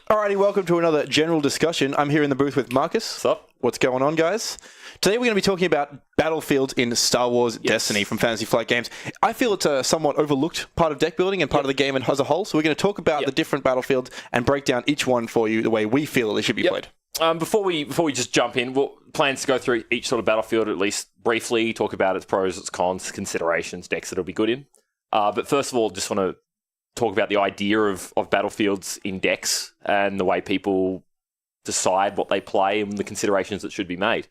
Alrighty, welcome to another general discussion. I'm here in the booth with Marcus. What's up? What's going on, guys? Today we're going to be talking about battlefields in Star Wars Destiny from Fantasy Flight Games. I feel it's a somewhat overlooked part of deck building and part of the game as a whole, so we're going to talk about the different battlefields and break down each one for you the way we feel they should be played. Before we just jump in, plans to go through each sort of battlefield at least briefly, talk about its pros, its cons, considerations, decks that it'll be good in. But first of all, just want to talk about the idea of battlefields in decks and the way people decide what they play and the considerations that should be made.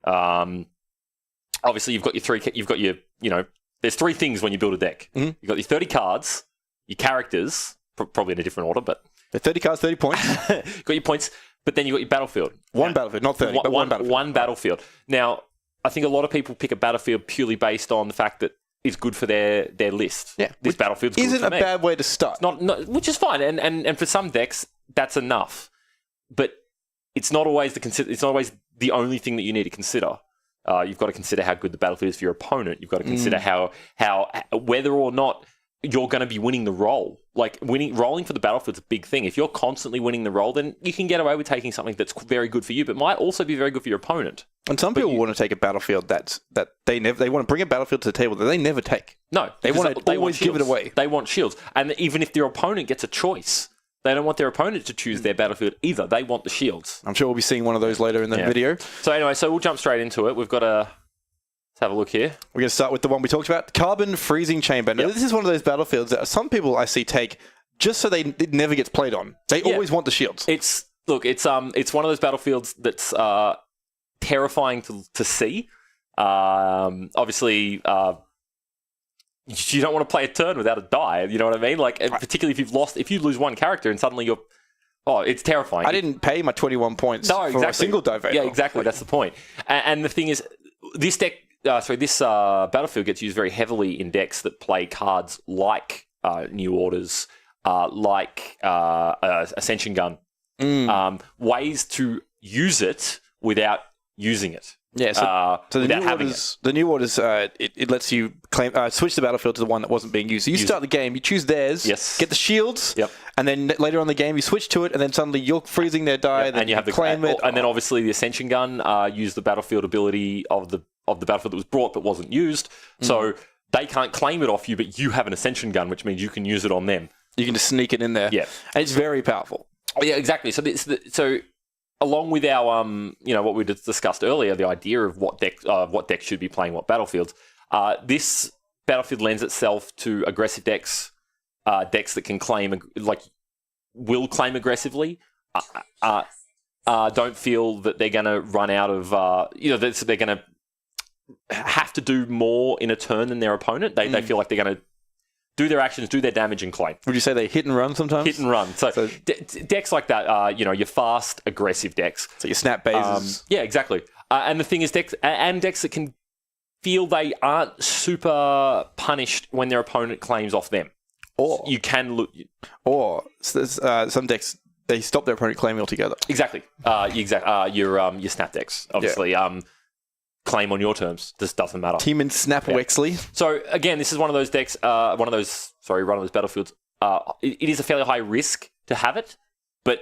Obviously, there's three things when you build a deck. Mm-hmm. You've got your 30 cards, your characters, probably in a different order, but... The 30 cards, 30 points. You've got your points, but then you've got your battlefield. Battlefield, not 30, but one battlefield. One battlefield. Now, I think a lot of people pick a battlefield purely based on the fact that it's good for their list. Yeah, this battlefield's good isn't for a me. bad way to start. Not, which is fine, and for some decks that's enough, but it's not always the only thing that you need to consider. You've got to consider how good the battlefield is for your opponent. You've got to consider how whether or not you're going to be winning the roll. Like rolling for the battlefield's a big thing. If you're constantly winning the roll, then you can get away with taking something that's very good for you, but might also be very good for your opponent. And some people want to take a battlefield that they want to bring a battlefield to the table that they never take. No, they want to always give it away. They want shields, and even if their opponent gets a choice, they don't want their opponent to choose their battlefield either. They want the shields. I'm sure we'll be seeing one of those later in the video. So anyway, we'll jump straight into it. We've got let's have a look here. We're going to start with the one we talked about, Carbon Freezing Chamber. Now, this is one of those battlefields that some people I see take just so it never gets played on. They always want the shields. It's one of those battlefields that's terrifying to see. Obviously, you don't want to play a turn without a die. You know what I mean? Like, particularly if you lose one character and suddenly it's terrifying. I didn't pay my 21 points for a single Dive. Yeah, exactly. That's the point. And the thing is, this battlefield gets used very heavily in decks that play cards like New Orders, like Ascension Gun. Ways to use it without using it. Yeah, so the New Orders, it lets you switch the battlefield to the one that wasn't being used. So you start the game, you choose theirs, get the shields, and then later on in the game you switch to it, and then suddenly you're freezing their die, then and you have the claim it. And then obviously the Ascension Gun use the battlefield ability of the battlefield that was brought but wasn't used. So they can't claim it off you, but you have an Ascension Gun, which means you can use it on them. You can just sneak it in there. Yeah. And it's very powerful. Yeah, exactly. So along with our, what we discussed earlier, the idea of what decks should be playing what battlefields, this battlefield lends itself to aggressive decks, decks that can will claim aggressively, don't feel that they're going to run out of, they're going to have to do more in a turn than their opponent. They feel like they're going to do their actions, do their damage, and claim. Would you say they hit and run sometimes? Hit and run. So decks like that, your fast, aggressive decks. So your snap bases. Yeah, exactly. And the thing is, decks that can feel they aren't super punished when their opponent claims off them. Or you can look. Or some decks, they stop their opponent claiming altogether. Exactly. Your snap decks, obviously. Yeah. Claim on your terms. This doesn't matter. Team and Snap Wexley. So again, this is one of those decks. One of those battlefields. It is a fairly high risk to have it, but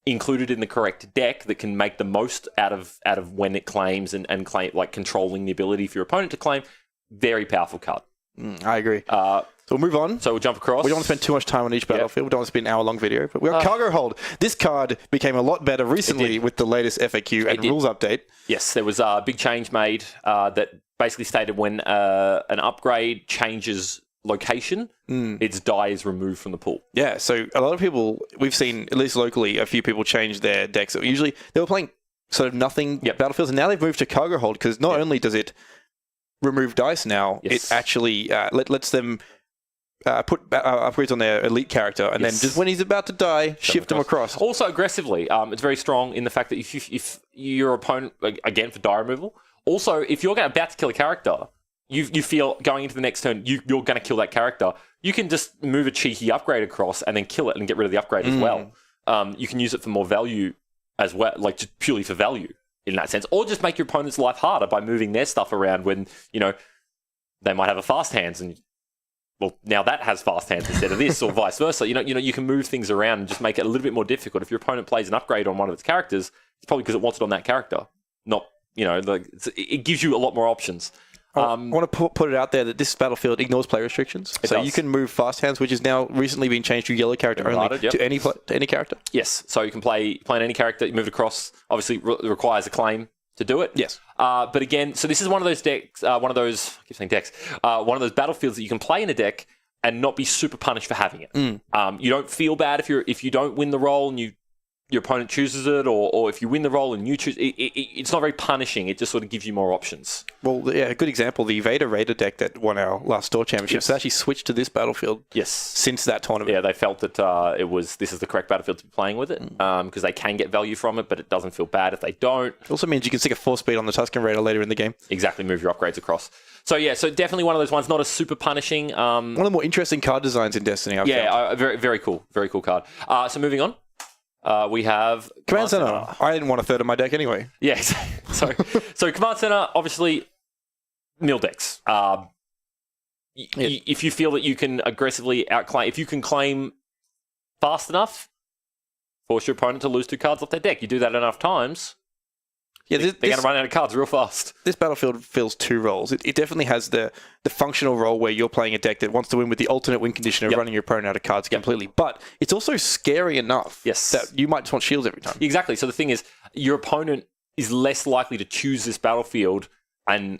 included in the correct deck that can make the most out of when it claims and claim, like controlling the ability for your opponent to claim. Very powerful card. I agree. So we'll move on. So we'll jump across. We don't want to spend too much time on each battlefield. We don't want to spend an hour-long video. But we've got Cargo Hold. This card became a lot better recently with the latest FAQ and rules update. Yes, there was a big change made that basically stated when an upgrade changes location, its die is removed from the pool. Yeah, so a lot of people, we've seen, at least locally, a few people change their decks. Usually they were playing sort of nothing battlefields, and now they've moved to Cargo Hold because not only does it remove dice now, it actually lets them put upgrades on their elite character, and then just when he's about to die, shift them across. Also aggressively, it's very strong in the fact that if your opponent, again for die removal, also if you're about to kill a character, you feel going into the next turn, you're going to kill that character, you can just move a cheeky upgrade across and then kill it and get rid of the upgrade as well. You can use it for more value as well, like just purely for value in that sense, or just make your opponent's life harder by moving their stuff around when, they might have a fast hands and well, now that has fast hands instead of this, or vice versa. You can move things around and just make it a little bit more difficult. If your opponent plays an upgrade on one of its characters, it's probably because it wants it on that character. Not, it gives you a lot more options. I want to put it out there that this Battlefield ignores play restrictions. So you can move fast hands, which is now recently been changed to yellow character only to any character. Yes, so you can play on any character, you move it across. Obviously, it requires a claim to do it. Yes. But again, so this is one of those decks, one of those battlefields that you can play in a deck and not be super punished for having it. You don't feel bad if you don't win the roll and your opponent chooses it, or if you win the roll and you choose it's not very punishing. It just sort of gives you more options. Well, yeah, a good example, the Vader Raider deck that won our last store championships actually switched to this Battlefield since that tournament. Yeah, they felt that this is the correct Battlefield to be playing with it, because they can get value from it, but it doesn't feel bad if they don't. It also means you can stick a 4-speed on the Tusken Raider later in the game. Exactly, move your upgrades across. So definitely one of those ones, not as super punishing. One of the more interesting card designs in Destiny, I've found. Very, very cool. Very cool card. So moving on. We have Command Center. I didn't want a third of my deck anyway. Yeah, so Command Center, obviously, mill decks. If you feel that you can aggressively outclaim, if you can claim fast enough, force your opponent to lose 2 cards off their deck. You do that enough times, they're going to run out of cards real fast. This Battlefield fills 2 roles. It definitely has the functional role where you're playing a deck that wants to win with the alternate win condition of running your opponent out of cards completely. But it's also scary enough that you might just want shields every time. Exactly. So the thing is, your opponent is less likely to choose this Battlefield and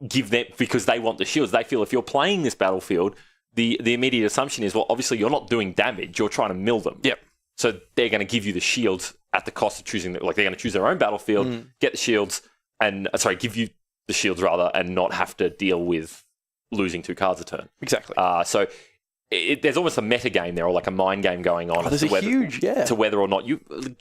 give them, because they want the shields. They feel if you're playing this Battlefield, the immediate assumption is, well, obviously you're not doing damage. You're trying to mill them. Yep. So they're going to give you the shields at the cost of choosing, they're going to choose their own Battlefield, get the shields, give you the shields rather, and not have to deal with losing 2 cards a turn. Exactly. So there's almost a meta game there, or like a mind game going on. There's to whether or not you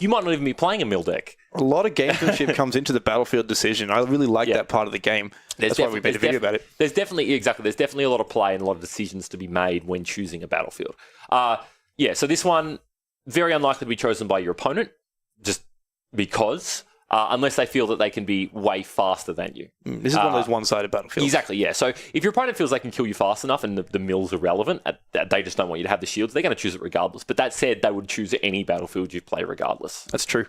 might not even be playing a mill deck. A lot of gamesmanship comes into the Battlefield decision. I really like that part of the game. That's why we made a video about it. There's definitely a lot of play and a lot of decisions to be made when choosing a Battlefield. So this one, very unlikely to be chosen by your opponent, just because, unless they feel that they can be way faster than you. This is one of those one-sided battlefields. Exactly, yeah. So if your opponent feels they can kill you fast enough and the mills are relevant, they just don't want you to have the shields, they're going to choose it regardless. But that said, they would choose any Battlefield you play regardless. That's true.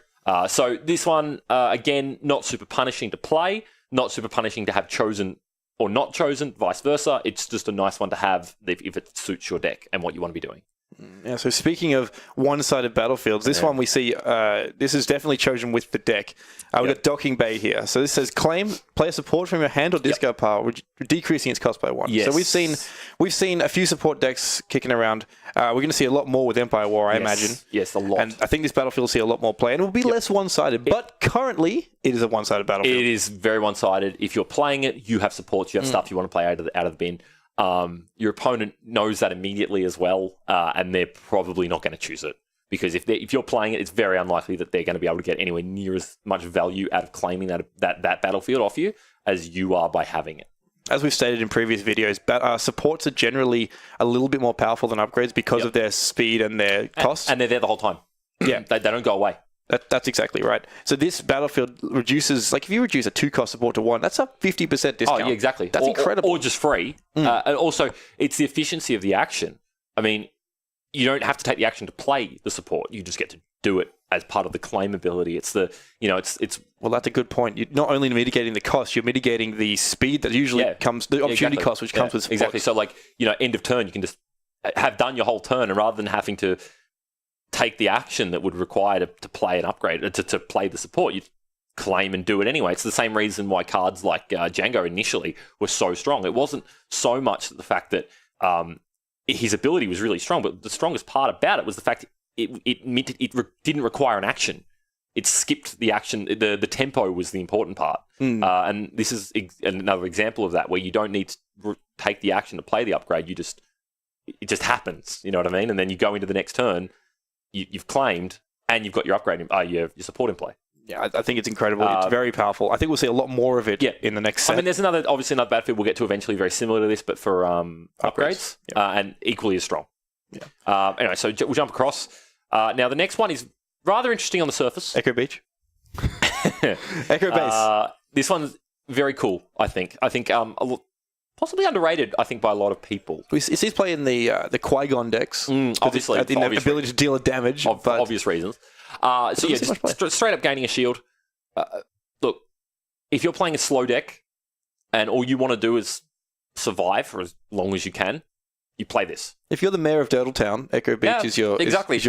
So this one, again, not super punishing to play, not super punishing to have chosen or not chosen, vice versa. It's just a nice one to have if it suits your deck and what you want to be doing. Yeah, so speaking of one-sided battlefields, this one we see, this is definitely chosen with the deck. We've got Docking Bay here. So this says, claim player support from your hand or discard pile, decreasing its cost by 1. Yes. So we've seen a few support decks kicking around. We're going to see a lot more with Empire War, I imagine. Yes, a lot. And I think this battlefield will see a lot more play, and it will be less one-sided. But currently, it is a one-sided battlefield. It is very one-sided. If you're playing it, you have supports, you have stuff you want to play out of the bin. Your opponent knows that immediately as well, and they're probably not going to choose it. Because if you're playing it, it's very unlikely that they're going to be able to get anywhere near as much value out of claiming that battlefield off you as you are by having it. As we've stated in previous videos, supports are generally a little bit more powerful than upgrades because of their speed and their cost. And they're there the whole time. Yeah. They don't go away. That's exactly right. So this battlefield reduces, like if you reduce a 2-cost support to 1, that's a 50% discount. Oh, yeah, exactly. That's incredible. Or just free. And also, it's the efficiency of the action. I mean, you don't have to take the action to play the support. You just get to do it as part of the claim ability. It's it's. Well, that's a good point. You're not only mitigating the cost, you're mitigating the speed that usually comes, the opportunity cost, which comes with support. Exactly. So, end of turn, you can just have done your whole turn, and rather than having to take the action that would require to play an upgrade, to play the support, you claim and do it anyway. It's the same reason why cards like Django initially were so strong. It wasn't so much the fact that his ability was really strong, but the strongest part about it was the fact it didn't require an action. It skipped the action. The tempo was the important part. And this is another example of that, where you don't need to take the action to play the upgrade. It just happens. You know what I mean? And then you go into the next turn, you've claimed, and you've got your upgrade, your support in play. Yeah, I think it's incredible. It's very powerful. I think we'll see a lot more of it in the next set. I mean, there's obviously another battlefield we'll get to eventually, very similar to this, but for upgrades, and equally as strong. Yeah. Anyway, so we'll jump across. Now, the next one is rather interesting on the surface. Echo Beach. Echo Base. This one's very cool, I think. I think possibly underrated, I think, by a lot of people. He's playing the Qui-Gon decks. Obviously. The ability to deal damage. For obvious reasons. So yeah, just straight up gaining a shield. Look, if you're playing a slow deck and all you want to do is survive for as long as you can, you play this. If you're the mayor of Dirtletown, Echo Beach is your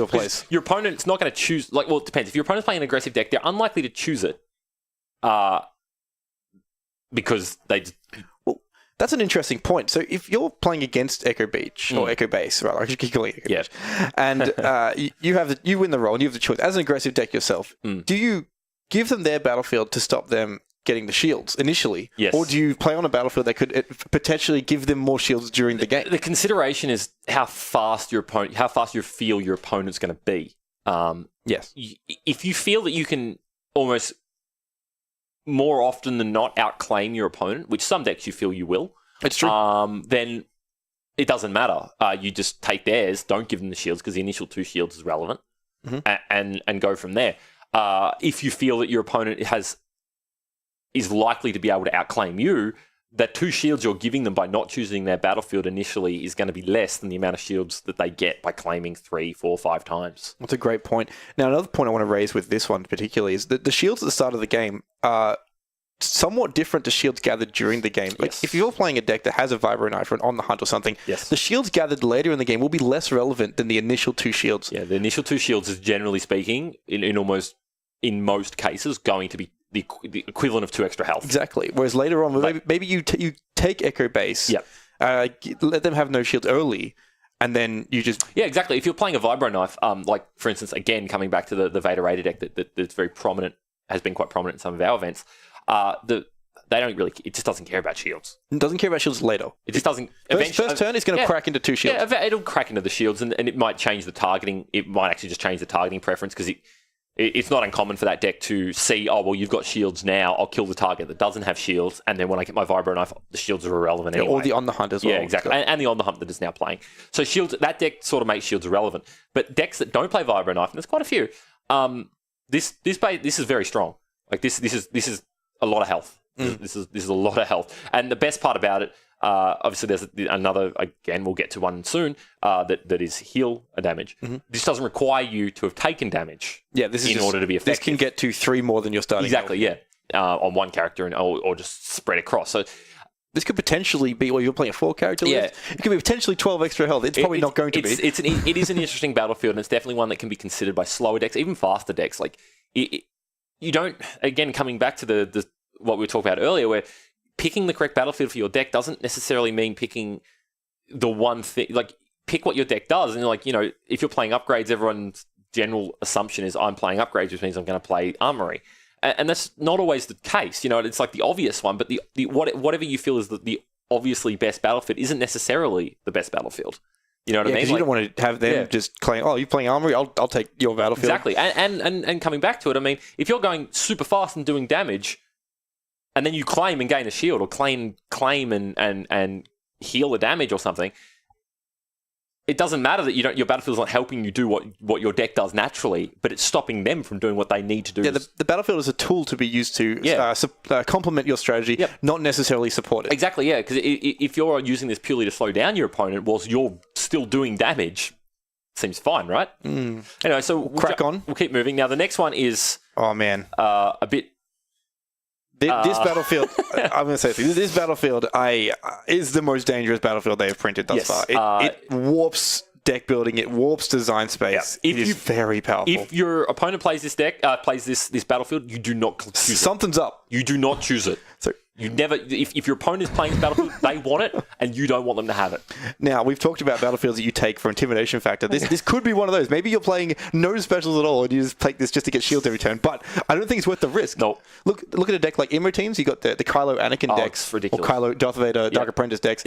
place. Your opponent's not going to choose. It depends. If your opponent's playing an aggressive deck, they're unlikely to choose it, because they. Well, that's an interesting point. So if you're playing against Echo Beach or Echo Base, rather, I should keep calling it Echo Beach, and you win the role and you have the choice as an aggressive deck yourself. Do you give them their battlefield to stop them getting the shields initially? Yes. Or do you play on a battlefield that could potentially give them more shields during the game? The consideration is how fast you feel your opponent's going to be. Yes. If you feel that you can almost more often than not outclaim your opponent, which some decks you feel you will, it's true. Then it doesn't matter. You just take theirs, don't give them the shields because the initial 2 shields is relevant, and go from there. If you feel that your opponent is likely to be able to outclaim you, that 2 shields you're giving them by not choosing their battlefield initially is going to be less than the amount of shields that they get by claiming 3, 4, 5 times. That's a great point. Now, another point I want to raise with this one particularly is that the shields at the start of the game are somewhat different to shields gathered during the game. Like, if you're playing a deck that has a Vibro Knife or an On the Hunt or something, the shields gathered later in the game will be less relevant than the initial 2 shields. Yeah, the initial 2 shields is generally speaking, in most cases, going to be the equivalent of 2 extra health. Exactly. Whereas later on, maybe you take Echo Base, let them have no shields early, and then you just... Yeah, exactly. If you're playing a Vibro Knife, like, for instance, again, coming back to the Vader Raider deck that's very prominent, has been quite prominent in some of our events, it just doesn't care about shields. It doesn't care about shields later. It just doesn't... First turn, it's going to crack into 2 shields. Yeah, it'll crack into the shields, and it might change the targeting. It might actually just change the targeting preference, because it's not uncommon for that deck to see, you've got shields now, I'll kill the target that doesn't have shields, and then when I get my Vibro Knife, the shields are irrelevant anyway. Or the On the Hunt as well. Yeah, exactly. And the On the Hunt that is now playing. So shields, that deck sort of makes shields irrelevant. But decks that don't play Vibro Knife, and there's quite a few, this is very strong. Like, this is a lot of health. This is a lot of health. And the best part about it, obviously there's another, again, we'll get to one soon, that is heal a damage. This doesn't require you to have taken damage order to be effective. This can get to 3 more than your starting Exactly, health. On one character or just spread across. So this could potentially be, you're playing a 4-character list. It could be potentially 12 extra health. It's probably not going to be. It is an interesting battlefield, and it's definitely one that can be considered by slower decks, even faster decks. Like, you don't, again, coming back to the what we were talking about earlier, where picking the correct battlefield for your deck doesn't necessarily mean picking the one thing. Like, pick what your deck does. And, if you're playing upgrades, everyone's general assumption is I'm playing upgrades, which means I'm going to play armory. And that's not always the case. It's like the obvious one, but whatever you feel is the obviously best battlefield isn't necessarily the best battlefield. You know what I mean? Because you don't want to have them just claim, you're playing armory, I'll take your battlefield. Exactly. And coming back to it, I mean, if you're going super fast and doing damage, and then you claim and gain a shield, or claim and heal the damage or something, it doesn't matter that your battlefield's not helping you do what your deck does naturally, but it's stopping them from doing what they need to do. Yeah, the battlefield is a tool to be used to complement your strategy, not necessarily support it. Exactly, yeah, because if you're using this purely to slow down your opponent whilst you're still doing damage, seems fine, right? Anyway, so we'll keep moving. Now, the next one is... Oh, man. A bit... This battlefield, I'm going to say this battlefield is the most dangerous battlefield they have printed thus far. It warps deck building, it warps design space. It is very powerful. If your opponent plays this deck, plays this battlefield, you do not choose Something's up. You do not choose it. So you never. If your opponent is playing this battlefield, they want it, and you don't want them to have it. Now, we've talked about battlefields that you take for intimidation factor. This could be one of those. Maybe you're playing no specials at all, and you just take this just to get shields every turn. But I don't think it's worth the risk. No. Look at a deck like Immerteams. You got the Kylo Anakin decks, it's ridiculous. or Kylo Darth Vader Dark Apprentice decks.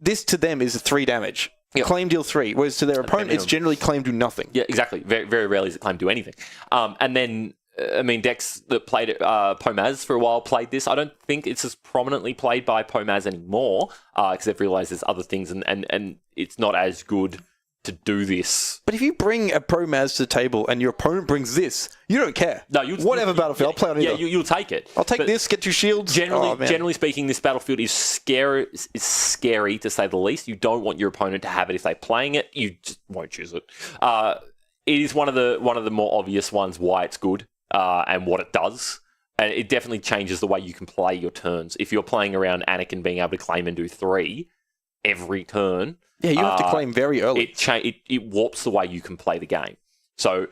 This to them is 3 damage. Claim deal 3, whereas to their opponent, it's generally claim do nothing. Yeah, exactly. Very, very rarely is it claim do anything. And then, I mean, decks that played it, Pomaz for a while played this. I don't think it's as prominently played by Pomaz anymore, because they've realized there's other things, and it's not as good to do this. But if you bring a Pro Maz to the table and your opponent brings this, you don't care. No, whatever battlefield, I'll play on either. Yeah, you'll take it. I'll take this, get 2 shields. Generally speaking, this battlefield is scary to say the least. You don't want your opponent to have it. If they're playing it, you just won't choose it. It is one of the more obvious ones why it's good and what it does. And it definitely changes the way you can play your turns. If you're playing around Anakin being able to claim and do 3 every turn, yeah, you have to claim very early. It warps the way you can play the game. So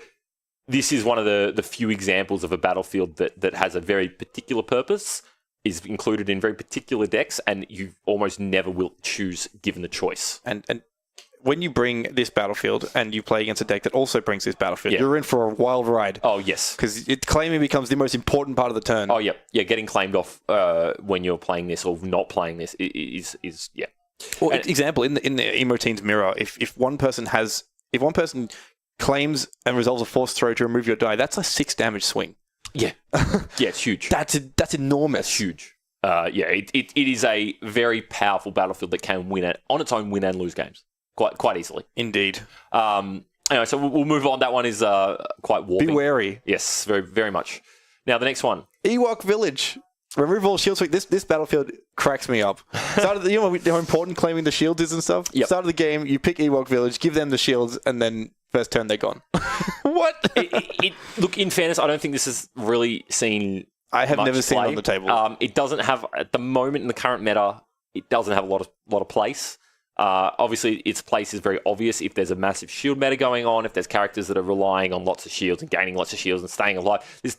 this is one of the few examples of a battlefield that has a very particular purpose, is included in very particular decks, and you almost never will choose given the choice. And when you bring this battlefield and you play against a deck that also brings this battlefield, you're in for a wild ride. Oh, yes. Because claiming becomes the most important part of the turn. Oh, yeah. Yeah, getting claimed off when you're playing this or not playing this is yeah. Well, example, in the Emo Teens mirror, if one person claims and resolves a force throw to remove your die, that's a 6 damage swing. Yeah. Yeah, it's huge. That's enormous. That's huge. It is a very powerful battlefield that can on its own win and lose games quite easily. Indeed. Anyway, so we'll move on. That one is quite warping. Be wary. Yes, very, very much. Now, the next one. Ewok Village. Remove all shields. This battlefield cracks me up. You know how important claiming the shields is and stuff? Yep. Start of the game, you pick Ewok Village, give them the shields, and then first turn they're gone. What? Look, in fairness, I don't think this has really seen I have never seen it on the table. It doesn't have, at the moment in the current meta, it doesn't have a lot of place. Obviously, its place is very obvious if there's a massive shield meta going on, if there's characters that are relying on lots of shields and gaining lots of shields and staying alive. This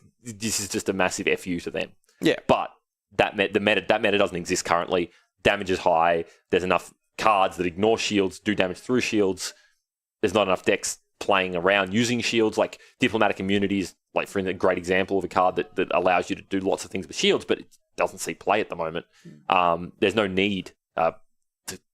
is just a massive FU to them. Yeah. But that meta doesn't exist currently. Damage is high. There's enough cards that ignore shields, do damage through shields. There's not enough decks playing around using shields. Like Diplomatic Immunities, like for a great example of a card that allows you to do lots of things with shields, but it doesn't see play at the moment. There's no need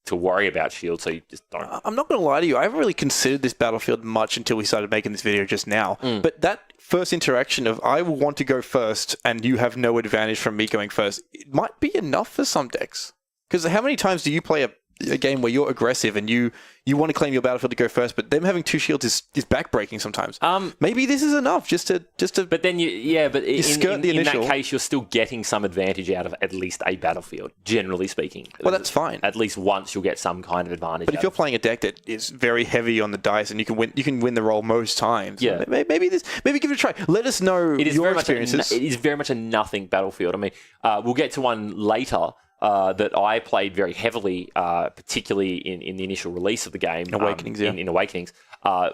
to worry about shields, so you just don't. I'm not going to lie to you. I haven't really considered this battlefield much until we started making this video just now. But that first interaction of I will want to go first and you have no advantage from me going first, it might be enough for some decks. Because how many times do you play a game where you're aggressive and you want to claim your battlefield to go first, but them having 2 shields is backbreaking sometimes. Maybe this is enough just to. But then in that case, you're still getting some advantage out of at least a battlefield, generally speaking. Well, that's fine. At least once you'll get some kind of advantage. But if you're playing a deck that is very heavy on the dice and you can win the roll most times. Yeah. Maybe give it a try. Let us know your experiences. It is very much a nothing battlefield. I mean, we'll get to one later. That I played very heavily, particularly in the initial release of the game, Awakenings, in Awakenings,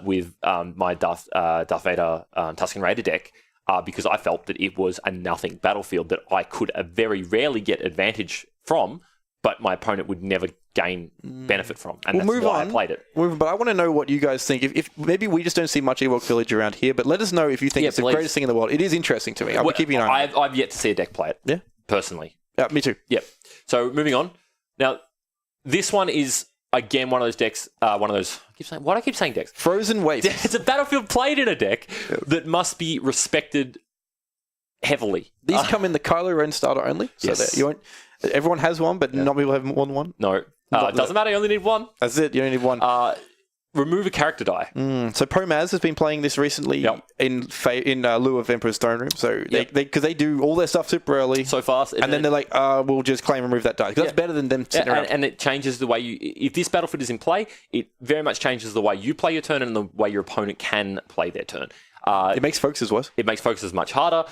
with my Darth Vader Tusken Raider deck, because I felt that it was a nothing battlefield that I could very rarely get advantage from, but my opponent would never gain benefit from, and that's why I played it. But I want to know what you guys think. If maybe we just don't see much Ewok Village around here, but let us know if you think it's the greatest thing in the world. It is interesting to me. I'll be keeping an eye on it. I've yet to see a deck play it. Yeah, personally. Me too. Yep. So moving on. Now, this one is again one of those decks. Why do I keep saying decks? Frozen Waves. It's a battlefield played in a deck that must be respected heavily. These come in the Kylo Ren starter only. So yes. You won't. Everyone has one, but not people have more than one. No. It doesn't matter. You only need one. That's it. You only need one. Remove a character die. So Pro Maz has been playing this recently in lieu of Emperor's Throne Room. So because they do all their stuff super early, so fast, and then they're like, we'll just claim remove that die. That's better than them sitting around. And it changes the way if this battlefield is in play, it very much changes the way you play your turn and the way your opponent can play their turn. It makes focuses worse. It makes focuses much harder.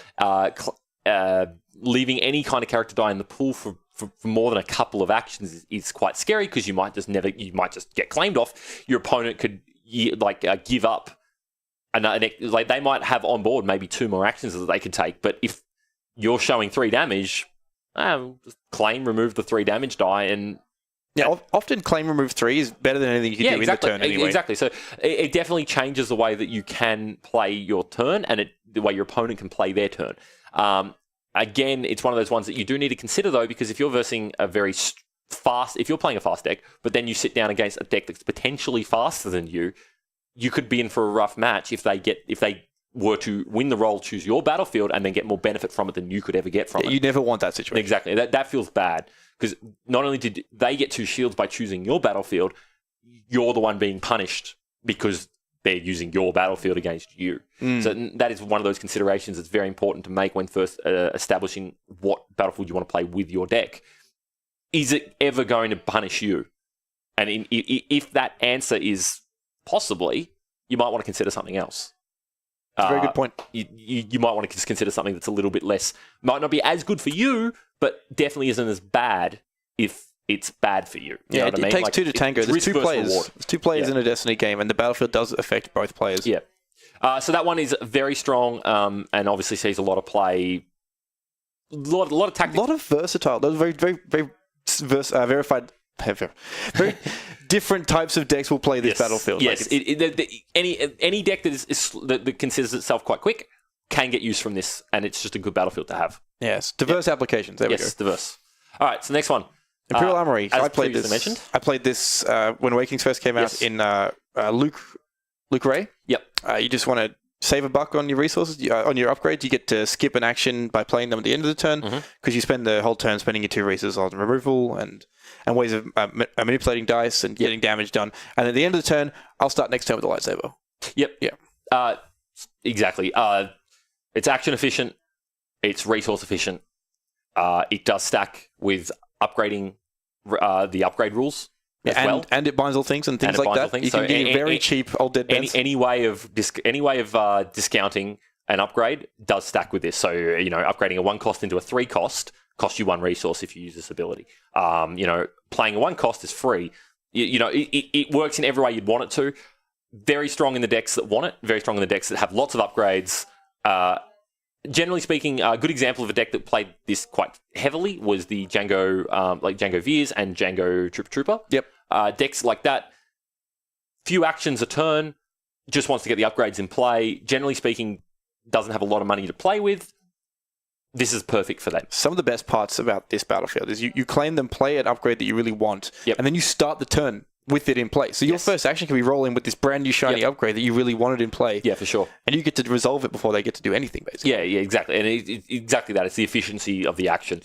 Leaving any kind of character die in the pool for more than a couple of actions is quite scary, because you might just get claimed off. Your opponent could give up, and they might have on board maybe 2 more actions that they could take. But if you're showing 3 damage, just claim, remove the 3 damage die, and often claim remove 3 is better than anything you can do in the turn anyway. Exactly. So it definitely changes the way that you can play your turn and the way your opponent can play their turn. Again, it's one of those ones that you do need to consider, though, because if you're versing a very fast, if you're playing a fast deck, but then you sit down against a deck that's potentially faster than you could be in for a rough match if they were to win the roll, choose your battlefield, and then get more benefit from it than you could ever get from it. You never want that situation. Exactly. That feels bad, because not only did they get 2 shields by choosing your battlefield, you're the one being punished because they're using your battlefield against you. So that is one of those considerations that's very important to make when first establishing what battlefield you want to play with your deck. Is it ever going to punish you? And if that answer is possibly, you might want to consider something else. That's a very good point. You might want to consider something that's a little bit less, might not be as good for you, but definitely isn't as bad if it's bad for you. You know what I mean? It takes two to tango. There's two players. There's two players in a Destiny game, and the battlefield does affect both players. Yeah. So that one is very strong, and obviously sees a lot of play, a lot of tactics. A lot of versatile. Those very, very, very verified. Very different types of decks will play this battlefield. Yes, any deck that considers itself quite quick can get use from this, and it's just a good battlefield to have. Yes, diverse applications. There we go. Yes, diverse. All right, so next one. Imperial Armory. As I played this. mentioned. I played this when Awakenings first came out in Luke Ray. Yep. You just want to save a buck on your resources, on your upgrades. You get to skip an action by playing them at the end of the turn because you spend the whole turn spending your 2 resources on removal and ways of manipulating dice and getting damage done. And at the end of the turn, I'll start next turn with a lightsaber. Yep. Yeah. Exactly. It's action efficient. It's resource efficient. It does stack with upgrading the upgrade rules as well. And it binds all things and things like that. You can get very cheap old dead beds. Any way of discounting an upgrade does stack with this. So, upgrading a 1 cost into a 3 cost costs you 1 resource if you use this ability. Playing a 1 cost is free. It works in every way you'd want it to. Very strong in the decks that want it. Very strong in the decks that have lots of upgrades. Generally speaking, a good example of a deck that played this quite heavily was the Django, Django Veers and Django Trooper. Yep. Decks like that, few actions a turn, just wants to get the upgrades in play. Generally speaking, doesn't have a lot of money to play with. This is perfect for them. Some of the best parts about this battlefield is you claim them, play an upgrade that you really want, and then you start the turn with it in play. So your first action can be rolling with this brand new shiny upgrade that you really wanted in play. Yeah, for sure. And you get to resolve it before they get to do anything, basically. Yeah, exactly. And exactly that. It's the efficiency of the action.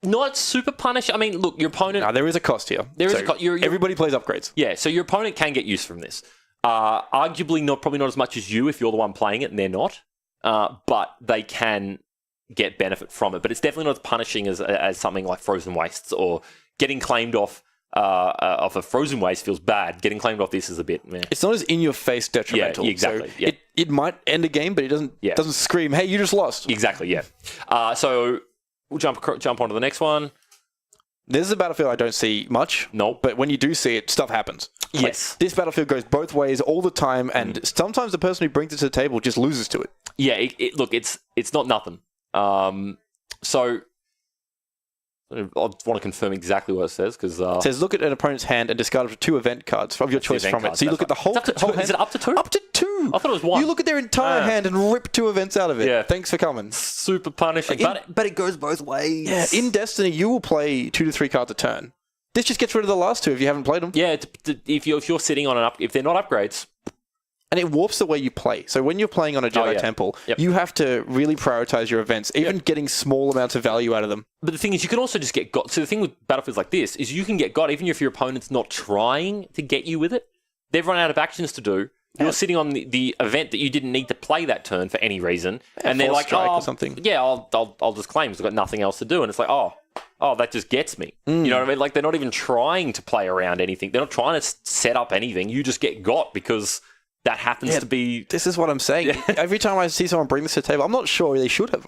Not super punish. I mean, look, your opponent... No, there is a cost here. There is a cost. Everybody plays upgrades. Yeah, so your opponent can get use from this. Arguably, probably not as much as you if you're the one playing it and they're not. But they can get benefit from it. But it's definitely not as punishing as something like Frozen Wastes or getting claimed off of a Frozen Waste feels bad. Getting claimed off this is a bit meh. It's not as in-your-face detrimental. Yeah, exactly. So it might end a game, but it doesn't scream, hey, you just lost. Exactly, yeah. So we'll jump on to the next one. This is a battlefield I don't see much. Nope. But when you do see it, stuff happens. Yes. This battlefield goes both ways all the time, and sometimes the person who brings it to the table just loses to it. Yeah, look, it's not nothing. So... I want to confirm exactly what it says because it says look at an opponent's hand and discard up to 2 event cards of your choice from it. So you look at the whole hand. Is it up to 2? Up to 2. I thought it was 1. You look at their entire hand and rip 2 events out of it. Yeah. Thanks for coming. Super punishing, but it goes both ways. Yeah, in Destiny you will play 2 to 3 cards a turn. This just gets rid of the last 2 if you haven't played them. Yeah, if you're sitting on if they're not upgrades. And it warps the way you play. So when you're playing on a Jedi Temple, you have to really prioritize your events, even getting small amounts of value out of them. But the thing is, you can also just get got. So the thing with battlefields like this is you can get got even if your opponent's not trying to get you with it. They've run out of actions to do. You're sitting on the event that you didn't need to play that turn for any reason. And they're like, or something. Yeah, I'll just claim because I've got nothing else to do. And it's like, oh, that just gets me. You know what I mean? Like, they're not even trying to play around anything. They're not trying to set up anything. You just get got because... that happens to be... This is what I'm saying. Every time I see someone bring this to the table, I'm not sure they should have.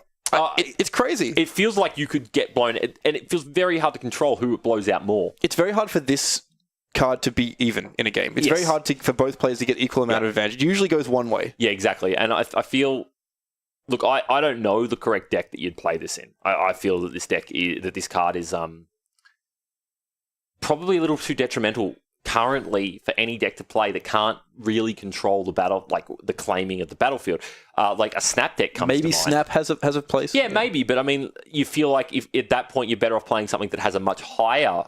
It's crazy. It feels like you could get blown... And it feels very hard to control who it blows out more. It's very hard for this card to be even in a game. It's very hard for both players to get equal amount of advantage. It usually goes one way. Yeah, exactly. And I feel... Look, I don't know the correct deck that you'd play this in. I feel that this card is probably a little too detrimental currently for any deck to play that can't really control the battle, like the claiming of the battlefield. Like a Snap deck comes to mind. Maybe Snap has a place? Yeah, maybe. But I mean, you feel like if at that point you're better off playing something that has a much higher...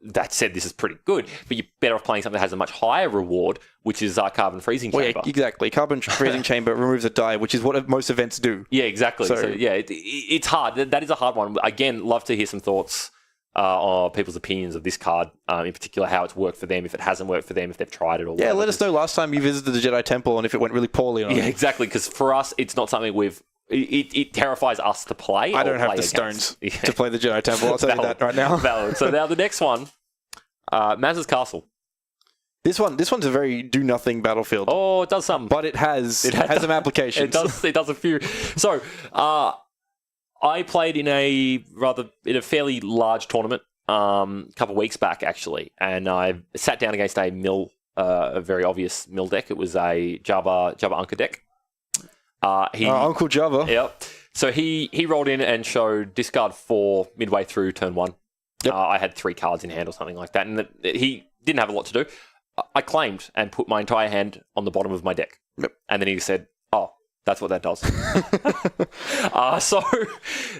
That said, this is pretty good, but you're better off playing something that has a much higher reward, which is Carbon Freezing Chamber. Yeah, exactly. Carbon Freezing Chamber removes a die, which is what most events do. Yeah, exactly. So yeah, it's hard. That is a hard one. Again, love to hear some thoughts on people's opinions of this card, in particular, how it's worked for them, if it hasn't worked for them, if they've tried it or Yeah, let us know last time you visited the Jedi Temple and if it went really poorly or not. Yeah, exactly, because for us, it's not something it terrifies us to play. I don't have the against. stones to play the Jedi Temple. I'll tell you that right now. Valid. So now the next one, Maz's Castle. This one's a very do-nothing battlefield. Oh, it does something. But it has some applications. It does a few. So, I played in a fairly large tournament a couple of weeks back, actually, and I sat down against a very obvious mill deck. It was a Jabba Unka deck. Uncle Jabba. Yep. So he rolled in and showed discard 4 midway through turn 1. Yep. I had 3 cards in hand or something like that, and he didn't have a lot to do. I claimed and put my entire hand on the bottom of my deck. Yep. And then he said, "Oh, that's what that does." So,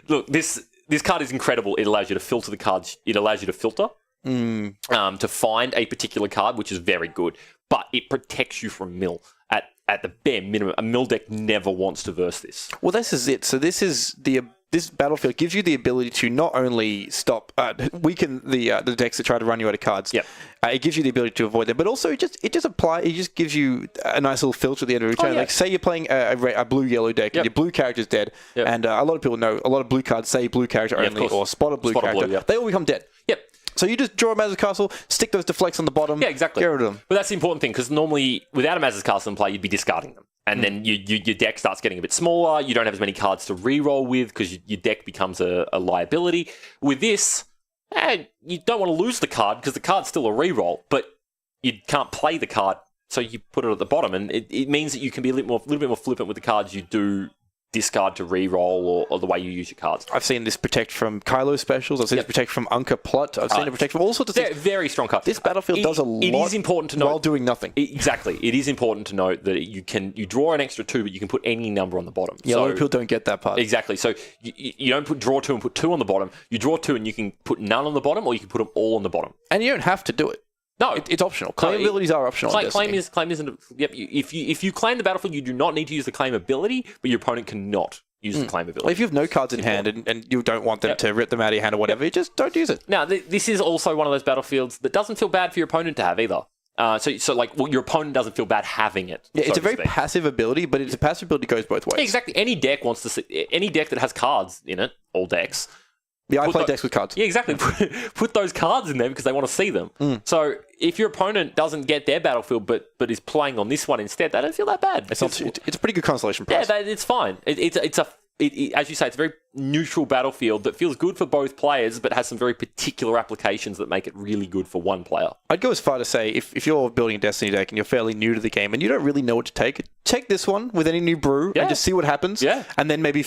look, this card is incredible. It allows you to filter the cards. It allows you to filter to find a particular card, which is very good. But it protects you from mill at the bare minimum. A mill deck never wants to verse this. Well, this is it. So this battlefield gives you the ability to not only weaken the decks that try to run you out of cards. Yep. It gives you the ability to avoid that, but also it just gives you a nice little filter at the end of each turn. Yeah. Like say you're playing a blue-yellow deck and your blue character's dead, and a lot of people know a lot of blue cards say blue character only or spotted blue character. They all become dead. Yep. So you just draw a Maz's Castle, stick those deflects on the bottom. Yeah, exactly. Get rid of them. But that's the important thing, because normally, without a Maz's Castle in play, you'd be discarding them. And then your deck starts getting a bit smaller. You don't have as many cards to re-roll with, because your deck becomes a liability. With this, you don't want to lose the card, because the card's still a re-roll, but you can't play the card, so you put it at the bottom. And it means that you can be a little bit more flippant with the cards you do discard to re-roll or the way you use your cards. I've seen this protect from Kylo specials. I've seen it protect from Unka Plot. I've seen it protect from all sorts of things. Very strong card. This battlefield does a lot. It is important to note while doing nothing. Exactly. It is important to note that you draw an extra 2, but you can put any number on the bottom. Yeah, a lot of people don't get that part. Exactly. So you don't draw 2 and put 2 on the bottom. You draw 2 and you can put none on the bottom, or you can put them all on the bottom. And you don't have to do it. No, it's optional. Claim abilities are optional. Claim isn't. Yep. If you claim the battlefield, you do not need to use the claim ability, but your opponent cannot use the claim ability. Well, if you have no cards in hand and you don't want them to rip them out of your hand or whatever, you just don't use it. Now, this is also one of those battlefields that doesn't feel bad for your opponent to have either. Your opponent doesn't feel bad having it. Yeah, it's a very passive ability, but it's a passive ability that goes both ways. Yeah, exactly. Any deck that has cards in it, all decks. Yeah, I play decks with cards. Yeah, exactly. Put those cards in there because they want to see them. So if your opponent doesn't get their battlefield but is playing on this one instead, they don't feel that bad. It's a pretty good consolation prize. Yeah, it's fine. It's as you say, it's a very neutral battlefield that feels good for both players, but has some very particular applications that make it really good for one player. I'd go as far to say, if you're building a Destiny deck and you're fairly new to the game and you don't really know what to take this one with any new brew and just see what happens. Yeah. And then maybe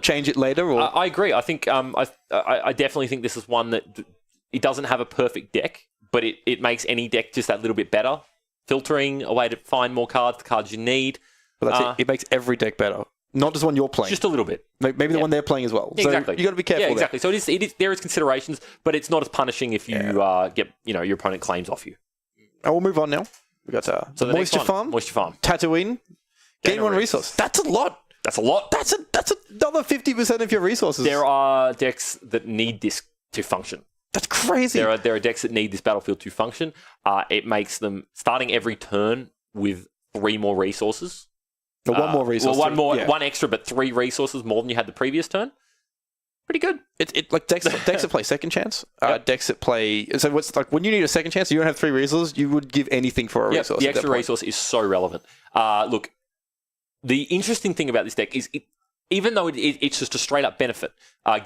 change it later. Or I agree. I think I definitely think this is one that it doesn't have a perfect deck, but it makes any deck just that little bit better. Filtering, a way to find more cards, the cards you need. But that's it makes every deck better. Not just one you're playing. Just a little bit. Maybe the one they're playing as well. Exactly. So you got to be careful. Yeah, exactly. There. So there is considerations, but it's not as punishing if you get your opponent claims off you. And we'll move on now. We got Moisture Farm. Tatooine. Gain 1 resource. That's a lot. That's a lot. That's another 50% of your resources. There are decks that need this to function. That's crazy. There are decks that need this battlefield to function. It makes them starting every turn with 3 more resources. One more resource. Well, one extra, but 3 resources more than you had the previous turn. Pretty good. It like decks that play second chance. Decks that play. So what's like when you need a second chance, you don't have 3 resources. You would give anything for a resource. The extra resource is so relevant. Look, the interesting thing about this deck is even though it's just a straight up benefit,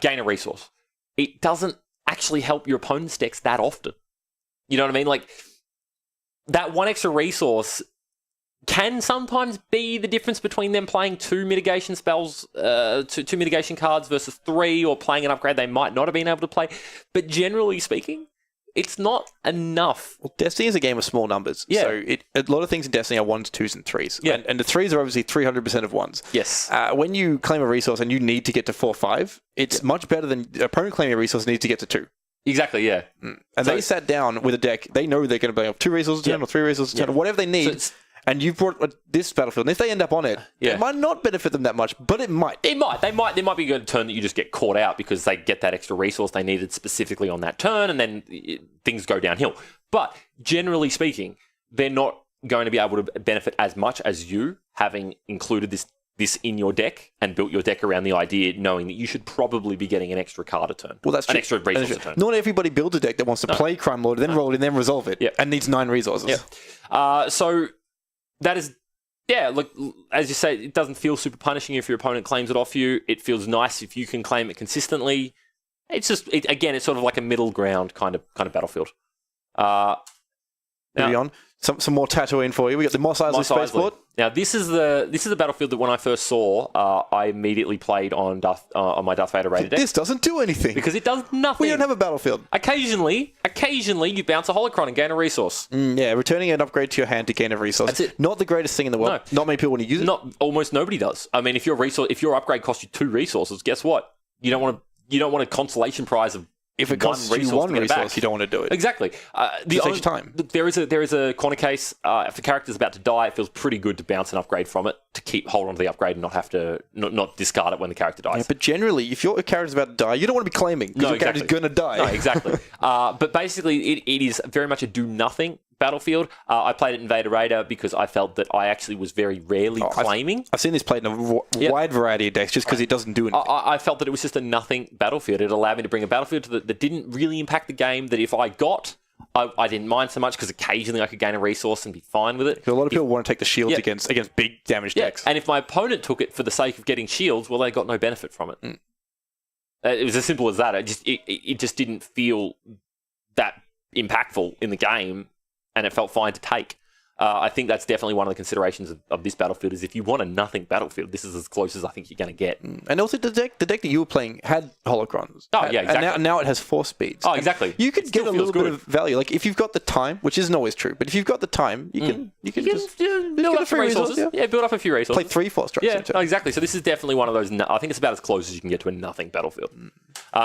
gain a resource, it doesn't actually help your opponent's decks that often. You know what I mean? Like that 1 extra resource can sometimes be the difference between them playing 2 mitigation spells, 2 mitigation cards versus 3, or playing an upgrade they might not have been able to play. But generally speaking, it's not enough. Well, Destiny is a game of small numbers. Yeah. So a lot of things in Destiny are 1s, 2s, and 3s. Yeah. And the 3s are obviously 300% of 1s. Yes. When you claim a resource and you need to get to 4 or 5, it's much better than opponent claiming a resource needs to get to 2. Exactly, yeah. And they sat down with a deck. They know they're going to play off 2 resources a turn or 3 resources a turn or whatever they need. and you've brought this battlefield, and if they end up on it, it might not benefit them that much, but it might. It might. There might be a turn that you just get caught out because they get that extra resource they needed specifically on that turn, and then things go downhill. But generally speaking, they're not going to be able to benefit as much as you having included this in your deck and built your deck around the idea, knowing that you should probably be getting an extra card a turn. Well, that's true. An extra resource a turn. Not everybody builds a deck that wants to play Crime Lord, then roll it, and then resolve it, and needs 9 resources. Yeah. So that is, look, as you say, it doesn't feel super punishing if your opponent claims it off you. It feels nice if you can claim it consistently. It's just, again, it's sort of like a middle ground kind of battlefield. Moving on. Some more Tatooine for you. We got the Mos Eisley Spaceport. Now, this is the battlefield that when I first saw, I immediately played on my Darth Vader rated deck. This doesn't do anything. Because it does nothing. We don't have a battlefield. Occasionally, you bounce a holocron and gain a resource. Returning an upgrade to your hand to gain a resource. That's it. Not the greatest thing in the world. No. Not many people want to use it. Almost nobody does. I mean, if your upgrade costs you 2 resources, guess what? You don't want a consolation prize of. If it costs you 1 resource, you don't want to do it. Exactly. It takes time. There is a corner case. If the character's about to die, it feels pretty good to bounce an upgrade from it to hold on to the upgrade and not have to not discard it when the character dies. Yeah, but generally, if your character's about to die, you don't want to be claiming because your character's going to die. No, exactly. But basically, it is very much a do nothing battlefield. I played it in Vader Raider because I felt that I actually was very rarely claiming. I've seen this played in a wide variety of decks just because it doesn't do anything. I felt that it was just a nothing battlefield. It allowed me to bring a battlefield that didn't really impact the game, that if I got, I didn't mind so much because occasionally I could gain a resource and be fine with it. A lot of people want to take the shields against big damage decks. And if my opponent took it for the sake of getting shields, well, they got no benefit from it. It was as simple as that. It just didn't feel that impactful in the game, and it felt fine to take. I think that's definitely one of the considerations of this battlefield is if you want a nothing battlefield, this is as close as I think you're going to get. And also the deck that you were playing had holocrons. Oh, yeah, exactly. And now it has 4 speeds. Oh, exactly. You could get a little bit of value. Like, if you've got the time, which isn't always true, but if you've got the time, you can just build up a few resources. Yeah, build up a few resources. Play 3 force strikes. Yeah, exactly. So this is definitely one of those, I think it's about as close as you can get to a nothing battlefield.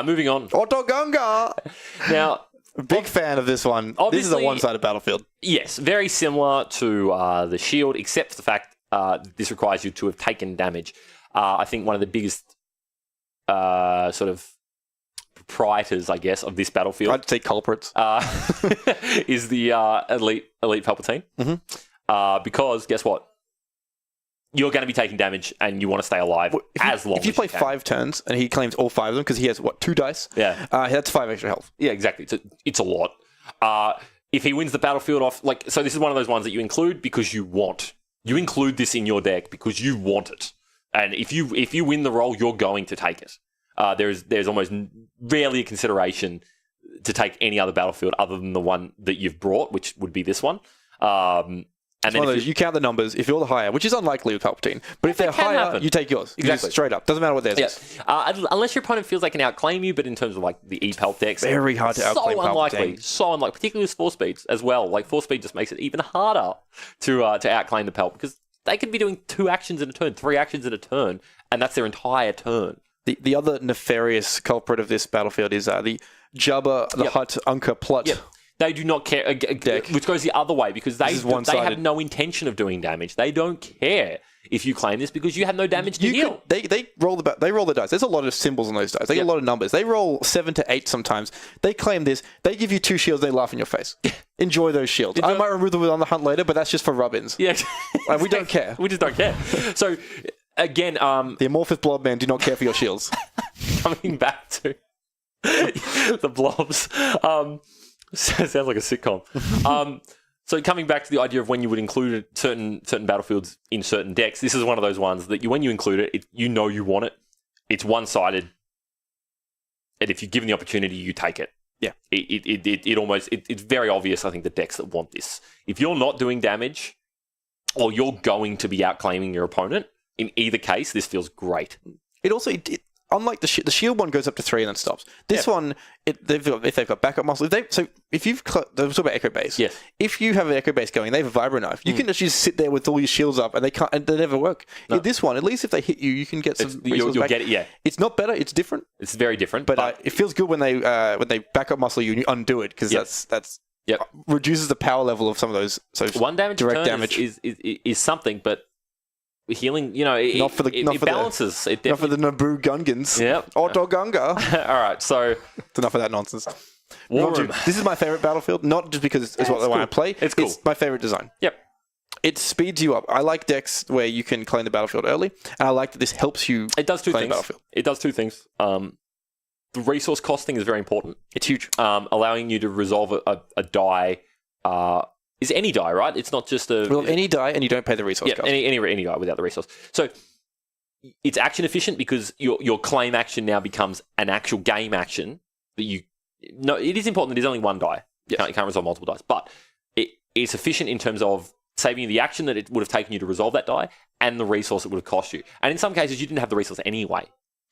Moving on. Otoh Gunga! Now... Big fan of this one. This is a one-sided battlefield. Yes, very similar to the Shield, except for the fact this requires you to have taken damage. I think one of the biggest sort of proprietors, I guess, of this battlefield... I'd say culprits. is the Elite Palpatine. Because, guess what? You're going to be taking damage and you want to stay alive as long as you can. If you play 5 turns and he claims all 5 of them because he has, 2 dice? Yeah. That's 5 extra health. Yeah, exactly. It's a lot. If he wins the battlefield off... So this is one of those ones that you include because you want. You include this in your deck because you want it. And if you win the roll, you're going to take it. There's almost rarely a consideration to take any other battlefield other than the one that you've brought, which would be this one. And then you count the numbers. If you're the higher, which is unlikely with Palpatine, but if they're higher, you take yours. Exactly. Straight up. Doesn't matter what theirs is. Unless your opponent feels they can outclaim you, but in terms of the E-Palp decks, very hard to outclaim Palpatine. So unlikely, particularly with 4 speeds as well. 4 speed just makes it even harder to outclaim the Palp because they could be doing 2 actions in a turn, 3 actions in a turn, and that's their entire turn. The other nefarious culprit of this battlefield is the Jabba the Hutt Unka Plutt. Yep. They do not care, which goes the other way because they have no intention of doing damage. They don't care if you claim this because you have no damage to heal. They roll the dice. There's a lot of symbols on those dice. They get a lot of numbers. They roll 7 to 8 sometimes. They claim this. They give you 2 shields. They laugh in your face. Enjoy those shields. I might remove them on the hunt later, but that's just for rub-ins. Yeah, we don't care. We just don't care. So again, the amorphous blob men do not care for your shields. Coming back to the blobs. Sounds like a sitcom. So coming back to the idea of when you would include certain battlefields in certain decks, this is one of those ones that when you include it, you know you want it. It's one-sided, and if you're given the opportunity, you take it. Yeah, it's very obvious. I think the decks that want this. If you're not doing damage, or you're going to be outclaiming your opponent, in either case, this feels great. It also. Unlike the shield one goes up to 3 and then stops. This one, if they've got backup muscle, if you've talk about Echo Base. Yes. If you have an Echo Base going, they have a Vibro Knife. You can just sit there with all your shields up, and they never work. No. In this one, at least if they hit you, you can get some. You'll get it. Yeah. It's not better. It's different. It's very different. But it feels good when they backup muscle you and you undo it because that's reduces the power level of some of those. So 1 damage direct turn damage is something, but healing, it balances. Not for the Naboo Gungans. Yep. Otto Gunga. All right, so It's enough of that nonsense. War Room. This is my favorite battlefield, not just because it's what I want to play. It's cool. It's my favorite design. Yep. It speeds you up. I like decks where you can claim the battlefield early, and I like that this helps you. It does two claim things. the battlefield. It does two things. The resource costing is very important. It's huge. Allowing you to resolve a die is any die, right? It's not just a... Well, any die, and you don't pay the resource cost. Any die without the resource. So it's action efficient because your claim action now becomes an actual game action that you... No, it is important that there's only one die. Yes. You can't resolve multiple dice. But it's efficient in terms of saving you the action that it would have taken you to resolve that die and the resource it would have cost you. And in some cases, you didn't have the resource anyway.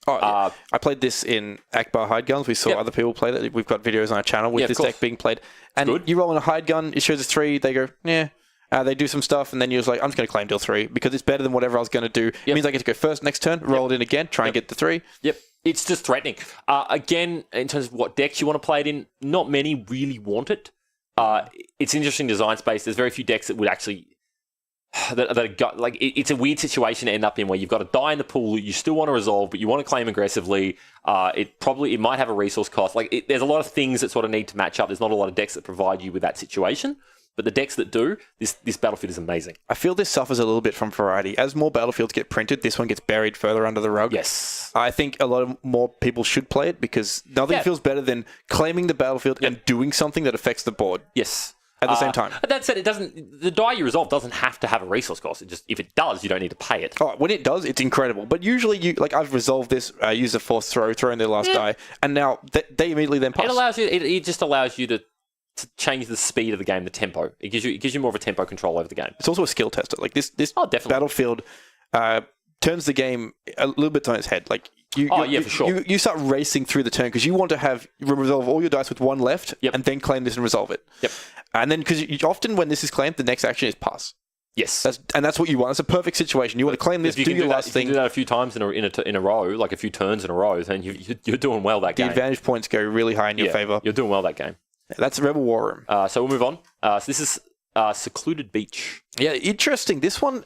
Oh, yeah. I played this in Akbar Hide Guns. We saw other people play that. We've got videos on our channel with this deck being played. And you roll in a hide gun, it shows a 3, they go, yeah. They do some stuff, and then you're just like, I'm just going to claim deal 3 because it's better than whatever I was going to do. It means I get to go first next turn, roll it in again, try and get the 3. Yep. It's just threatening. Again, in terms of what decks you want to play it in, not many really want it. It's interesting design space. There's very few decks that would actually... it's a weird situation to end up in where you've got a die in the pool you still want to resolve, but you want to claim aggressively. It might have a resource cost. There's a lot of things that sort of need to match up. There's not a lot of decks that provide you with that situation, but the decks that do, this battlefield is amazing. I feel this suffers a little bit from variety. As more battlefields get printed, this one gets buried further under the rug. Yes. I think a lot of more people should play it because nothing feels better than claiming the battlefield and doing something that affects the board. Yes. At the same time. That said, the die you resolve doesn't have to have a resource cost. If it does, you don't need to pay it. Oh, when it does, it's incredible. But usually, I've resolved this, use a force throw in their last die, and now they immediately then pass. It just allows you to change the speed of the game, the tempo. It gives you more of a tempo control over the game. It's also a skill tester. This battlefield turns the game a little bit on its head. For sure. You start racing through the turn because you want to resolve all your dice with 1 left, and then claim this and resolve it. Yep. And then, because often when this is claimed, the next action is pass. Yes. That's what you want. It's a perfect situation. You want to claim this, do your last thing. If you do that a few times in a row, like a few turns in a row, then you're doing well that game. The advantage points go really high in your favor. You're doing well that game. That's Rebel War Room. So we'll move on. So this is Secluded Beach. Yeah, interesting. This one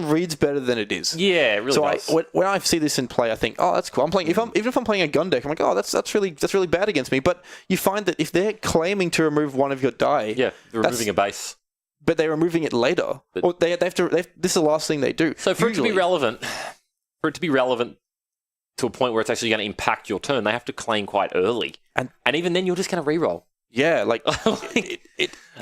reads better than it is. Yeah, it really does. So when I see this in play, I think, oh, that's cool. I'm playing. Even if I'm playing a gun deck, I'm like, oh, that's really bad against me. But you find that if they're claiming to remove one of your die, they're removing a base, but they're removing it later, or they have to. This is the last thing they do. So for it to be relevant to a point where it's actually going to impact your turn, they have to claim quite early, and even then, you're just going to reroll. Yeah,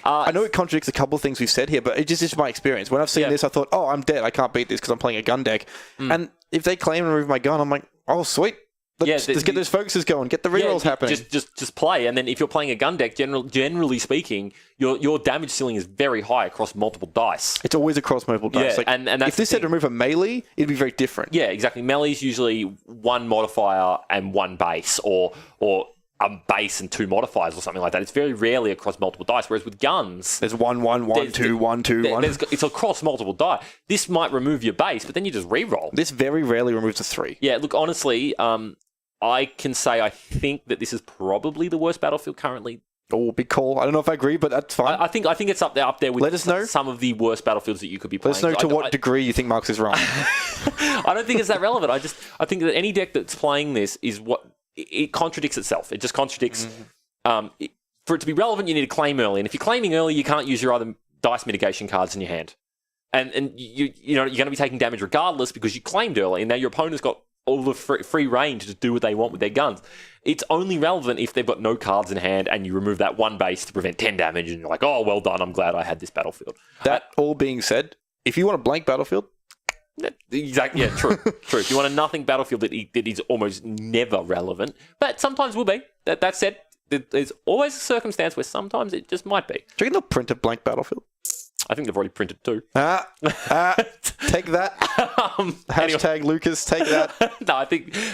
I know it contradicts a couple of things we've said here, but it's just my experience. When I've seen this, I thought, oh, I'm dead. I can't beat this because I'm playing a gun deck. And if they claim and remove my gun, I'm like, oh, sweet. Let's get those focuses going. Get the rerolls happening. Just play. And then if you're playing a gun deck, generally speaking, your damage ceiling is very high across multiple dice. It's always across multiple dice. And that's if this said remove a melee, it'd be very different. Yeah, exactly. Melee is usually 1 modifier and 1 base, or a base and 2 modifiers or something like that. It's very rarely across multiple dice, whereas with guns... There's 1, 1, 1, 2, 1, 2, 1. It's across multiple die. This might remove your base, but then you just re-roll. This very rarely removes a 3. Yeah, look, honestly, I can say I think that this is probably the worst battlefield currently. Oh, big call. I don't know if I agree, but that's fine. I think it's up there with Let us know. Some of the worst battlefields that you could be playing. Let us know to what degree you think Marks is wrong. I don't think it's that relevant. I think that any deck that's playing this is it contradicts itself. It just contradicts. For it to be relevant, you need to claim early, and if you're claiming early, you can't use your other dice mitigation cards in your hand, and you're going to be taking damage regardless because you claimed early, and now your opponent's got all the free reign to do what they want with their guns. It's only relevant if they've got no cards in hand, and you remove that 1 base to prevent 10 damage, and you're like, oh, well done. I'm glad I had this battlefield. That all being said, if you want a blank battlefield. Exactly. Yeah, true. True. If you want a nothing battlefield that is almost never relevant, but sometimes will be. That said, there's always a circumstance where sometimes it just might be. Do you reckon they'll print a blank battlefield? I think they've already printed 2. Take that. Hashtag Lucas, take that. No,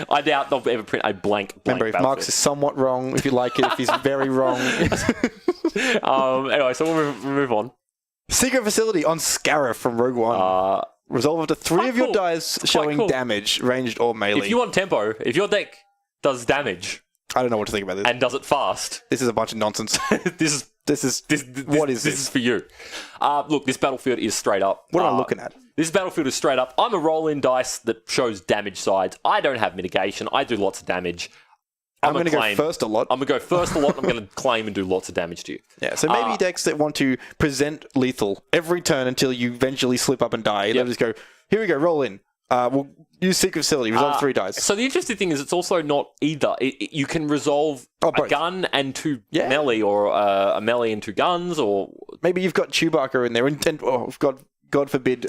I doubt they'll ever print a blank Remember, if Marks is somewhat wrong, if you like it, if he's very wrong. Anyway, so we'll move on. Secret Facility on Scarif from Rogue One. Resolve up to 3 of your dice showing damage, ranged or melee. If you want tempo, if your deck does damage... I don't know what to think about this. And does it fast. This is a bunch of nonsense. This is This is what is this? This is for you. Look, this battlefield is straight up. What am I looking at? This battlefield is straight up. I'm a roll-in dice that shows damage sides. I don't have mitigation. I do lots of damage. I'm going to go first a lot. I'm going to go first a lot. I'm going to claim and do lots of damage to you. Yeah, so maybe decks that want to present lethal every turn until you eventually slip up and die. They'll just go, here we go, roll in. We'll use Secret Facility, resolve 3 dice. So the interesting thing is it's also not either. You can resolve a gun and 2 melee, or a melee and 2 guns, or... Maybe you've got Chewbacca in there, and God forbid,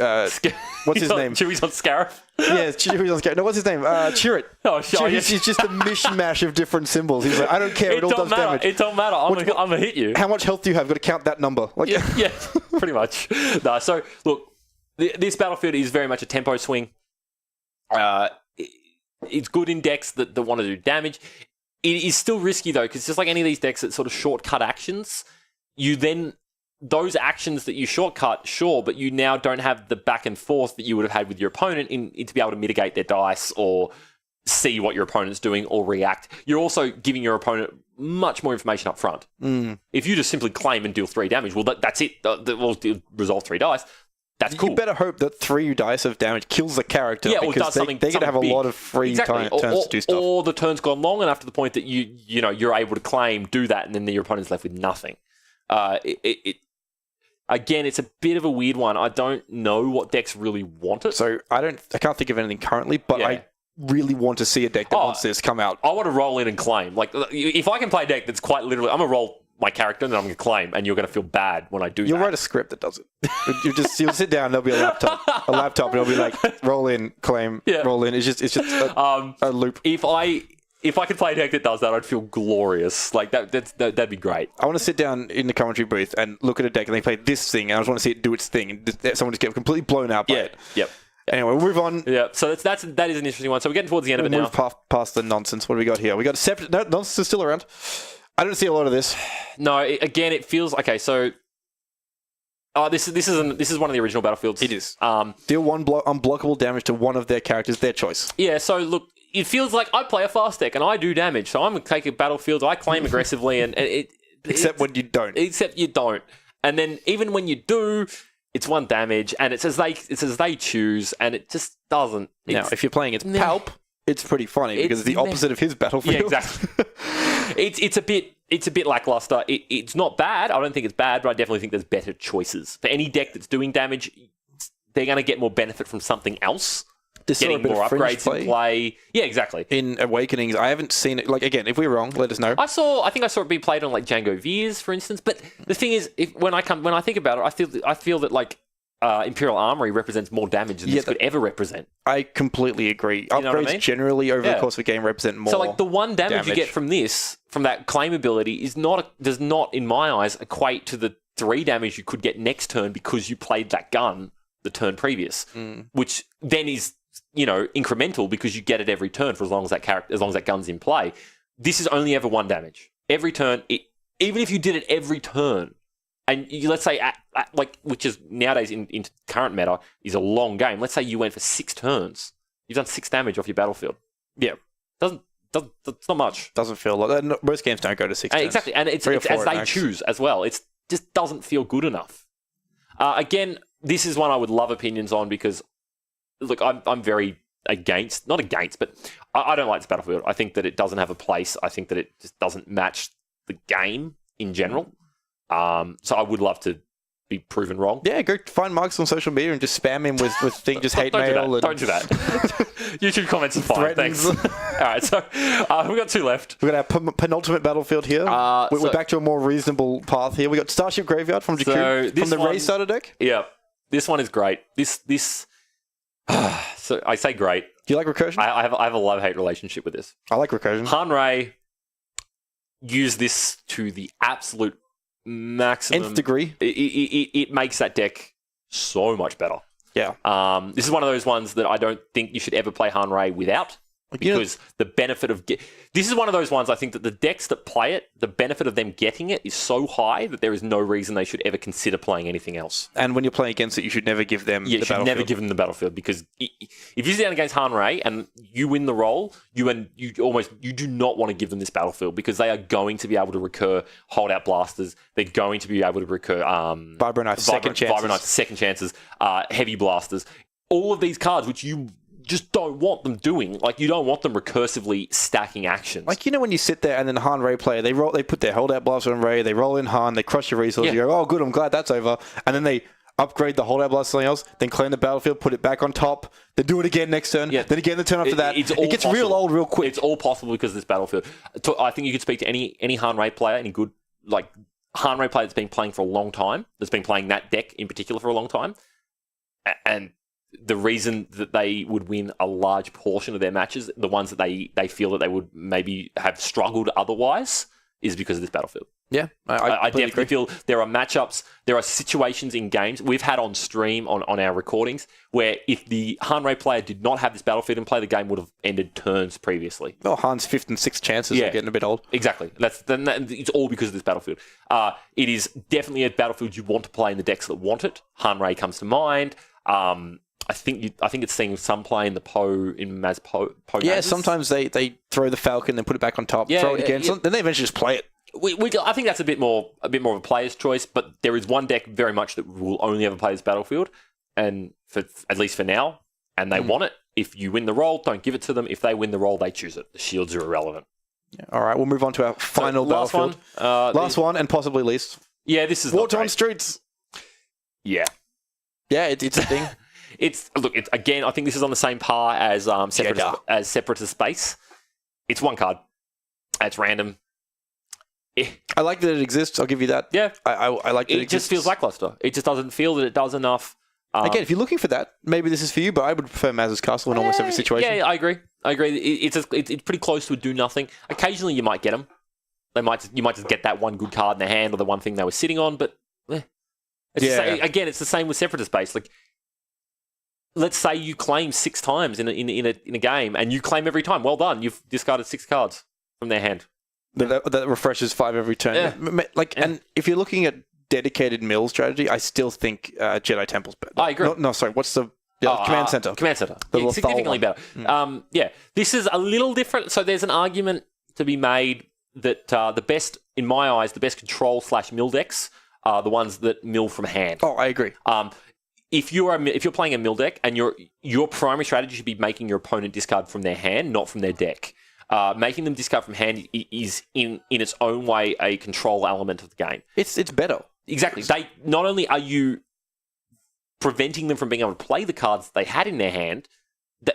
what's his name? Chewie's on Scarif? Yeah, Chewie's on Scarif. No, what's his name? Chirrut. Oh, sure. He's just a mishmash of different symbols. He's like, I don't care, it all does damage. It don't matter, I'm going to hit you. How much health do you have? Got to count that number. Like, yeah, pretty much. No, so, look, this battlefield is very much a tempo swing. It's good in decks that want to do damage. It is still risky, though, because just like any of these decks that sort of shortcut actions, you then... Those actions that you shortcut, sure, but you now don't have the back and forth that you would have had with your opponent in to be able to mitigate their dice or see what your opponent's doing or react. You're also giving your opponent much more information up front. If you just simply claim and deal 3 damage, well, that's it. We'll resolve 3 dice. That's cool. You better hope that 3 dice of damage kills the character, or does something. They're going to have a lot of free turns to do stuff. Or the turn's gone long enough to the point that you're able to claim, do that, and then your opponent's left with nothing. Again, it's a bit of a weird one. I don't know what decks really want it. So I can't think of anything currently, but I really want to see a deck that wants this come out. I want to roll in and claim. Like, if I can play a deck that's quite literally, I'm going to roll my character and then I'm going to claim, and you're going to feel bad when I do that. You'll write a script that does it. You'll sit down, there'll be a laptop, and it'll be like, roll in, claim, roll in. It's just a loop. If I could play a deck that does that, I'd feel glorious. Like, that'd be great. I want to sit down in the commentary booth and look at a deck and they play this thing, and I just want to see it do its thing, and someone just get completely blown out by it. Yep. Anyway, we'll move on. Yeah, so that is an interesting one. So we're getting towards the end of it now. Move past the nonsense. What do we got here? We got no, nonsense is still around. I don't see a lot of this. No, again, it feels... Okay, so... This is one of the original Battlefields. It is. Deal 1 unblockable damage to one of their characters, their choice. Yeah, so look... It feels like I play a fast deck and I do damage, so I'm going to take a battlefield, I claim aggressively, and Except when you don't. Except you don't. And then even when you do, it's 1 damage, and it's as they choose, and it just doesn't. Now, if you're playing its Palp, it's pretty funny because it's the opposite of his battlefield. Yeah, exactly. it's a bit lackluster. It's not bad. I don't think it's bad, but I definitely think there's better choices. For any deck that's doing damage, they're going to get more benefit from something else. Getting more upgrades in play. Yeah, exactly. In Awakenings, I haven't seen it. Like, again, if we're wrong, let us know. I think I saw it be played on like Django Veers, for instance. But the thing is, when I think about it, I feel that like Imperial Armory represents more damage than this could ever represent. I completely agree. Upgrades generally over the course of a game represent more. So like the 1 damage you get from that claim ability does not, in my eyes, equate to the 3 damage you could get next turn because you played that gun the turn previous, which then is incremental because you get it every turn for as long as that gun's in play. This is only ever 1 damage every turn. Even if you did it every turn, and let's say which is nowadays in current meta is a long game. Let's say you went for 6 turns, you've done 6 damage off your battlefield. Yeah, that's not much. Doesn't feel like most games don't go to 6 turns. Exactly, and it's as they choose as well. It just doesn't feel good enough. Again, this is one I would love opinions on because. Look, I'm very not against, but I don't like this battlefield. I think that it doesn't have a place. I think that it just doesn't match the game in general. So I would love to be proven wrong. Yeah, go find Marcus on social media and just spam him with things, just hate mail. Don't do that. YouTube comments are fine, thanks. All right, so we've got 2 left. We've got our penultimate battlefield here. We're back to a more reasonable path here. We got Starship Graveyard from Jakku, from the Ray starter deck. Yeah, this one is great. This. So I say great. Do you like Recursion? I have a love-hate relationship with this. I like Recursion. Han-Ray used this to the absolute maximum. Nth degree. It makes that deck so much better. Yeah. This is one of those ones that I don't think you should ever play Han-Ray without. Because the benefit of this is one of those ones I think that the decks that play it, the benefit of them getting it is so high that there is no reason they should ever consider playing anything else. And when you're playing against it, you should never give them the battlefield. You should never give them the battlefield, because if you sit down against Han-Ray and you win the roll, you do not want to give them this battlefield, because they are going to be able to recur holdout blasters. They're going to be able to recur Vibro Knights, second chances, heavy blasters. All of these cards, which you just don't want them doing. Like, you don't want them recursively stacking actions. Like, when you sit there and then Han Ray player, they put their holdout blaster on Ray, they roll in Han, they crush your resources, you go, oh, good, I'm glad that's over. And then they upgrade the holdout blaster to something else, then claim the battlefield, put it back on top, then do it again next turn, then again the turn after that. It gets real old real quick. It's all possible because of this battlefield. I think you could speak to any Han Ray player, any good, Han Ray player that's been playing for a long time, that's been playing that deck in particular for a long time, and the reason that they would win a large portion of their matches, the ones that they feel that they would maybe have struggled otherwise, is because of this battlefield. Yeah, I definitely feel there are matchups, there are situations in games we've had on stream, on our recordings, where if the Han-Ray player did not have this battlefield in play, the game would have ended turns previously. Well, Han's 5th and 6th chances are getting a bit old. Exactly. It's all because of this battlefield. It is definitely a battlefield you want to play in the decks that want it. Han-Ray comes to mind. I think it's seeing some play in the Maz Poe. Yeah, sometimes they throw the Falcon, then put it back on top, throw it again. Yeah. Then they eventually just play it. I think that's a bit more of a player's choice, but there is one deck very much that will only ever play this battlefield, and at least for now, and they want it. If you win the roll, don't give it to them. If they win the roll, they choose it. The shields are irrelevant. Yeah, all right, we'll move on to our final battlefield. Last one, and possibly least. Yeah, this is War-Torn Streets. Yeah. Yeah, it's a thing. It's again, I think this is on the same par as Separatist Space. It's one card. It's random. I like that it exists. I'll give you that. Yeah. I like that it just feels lackluster. It just doesn't feel that it does enough. Again, if you're looking for that, maybe this is for you, but I would prefer Maz's Castle in almost every situation. Yeah, I agree. It's pretty close to a do nothing. Occasionally you might get them. You might just get that one good card in their hand or the one thing they were sitting on, but it's the same with Separatist Space. Like, let's say you claim 6 times in a game, and you claim every time. Well done, you've discarded 6 cards from their hand. That refreshes 5 every turn. Yeah. And if you're looking at dedicated mill strategy, I still think Jedi Temple's better. I agree. No, sorry. What's the Command Center? Command Center. Significantly better. This is a little different. So there's an argument to be made that the best, in my eyes, the best control/mill decks are the ones that mill from hand. Oh, I agree. If you're playing a mill deck, and your primary strategy should be making your opponent discard from their hand, not from their deck. Making them discard from hand is in its own way a control element of the game. It's better. Exactly. They not only are you preventing them from being able to play the cards they had in their hand,